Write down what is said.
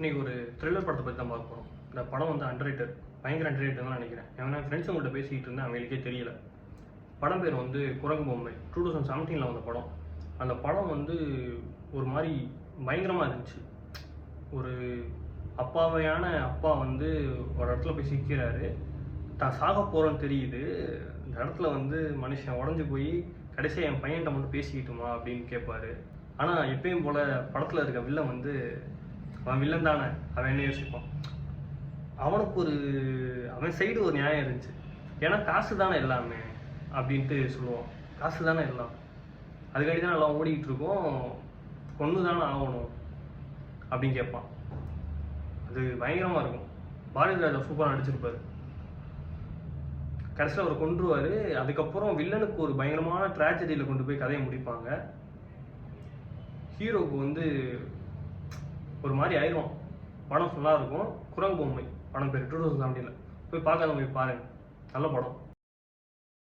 இன்றைக்கி ஒரு த்ரில்லர் படத்தை பற்றி தான் பார்க்க போகிறோம். இந்த படம் வந்து அண்டர்ரேட்டட், பயங்கர அண்டர்ரேட்டட் தான் நினைக்கிறேன். ஏன்னா ஃப்ரெண்ட்ஸுங்கள்கிட்ட பேசிக்கிட்டு இருந்தேன், அவங்களுக்கே தெரியல. படம் பேர் வந்து குரங்கு பொம்மை. 2017 வந்த படம். அந்த படம் வந்து ஒரு மாதிரி பயங்கரமாக இருந்துச்சு. ஒரு அப்பாவையான அப்பா வந்து ஒரு இடத்துல போய் சிக்கிறாரு. தான் சாக போகிறோன்னு தெரியுது. இந்த இடத்துல வந்து மனுஷன் உடஞ்சி போய் கடைசியாக என் பையன்கிட்ட மட்டும் பேசிக்கிட்டுமா அப்படின்னு கேட்பாரு. ஆனால் எப்பயும் போல் படத்தில் இருக்க வில்லன் வந்து அவன் வில்லன் தானே, அவன் என்ன யோசிப்பான், அவன் சைடு ஒரு நியாயம் இருந்துச்சு. ஏன்னா காசு தானே எல்லாமே அப்படின்ட்டு சொல்லுவான். காசு தானே எல்லாம், அதுக்காண்டி தான் எல்லாம் ஓடிக்கிட்டு இருக்கோம், கொன்று தானே ஆகணும் அப்படின்னு கேட்பான். அது பயங்கரமாக இருக்கும். பாரதி ராஜா சூப்பராக நடிச்சிருப்பாரு. கடைசியில் அவர் கொன்றுவார். அதுக்கப்புறம் வில்லனுக்கு ஒரு பயங்கரமான ட்ராஜடியில் கொண்டு போய் கதையை முடிப்பாங்க. ஹீரோவுக்கு வந்து ஒரு மாதிரி ஆயிரும். படம் ஃபுல்லாக இருக்கும். குரங்கு பொம்மை படம் பேர் 2017. போய் பார்க்காதவங்க போய் பாருங்கள், நல்ல படம்.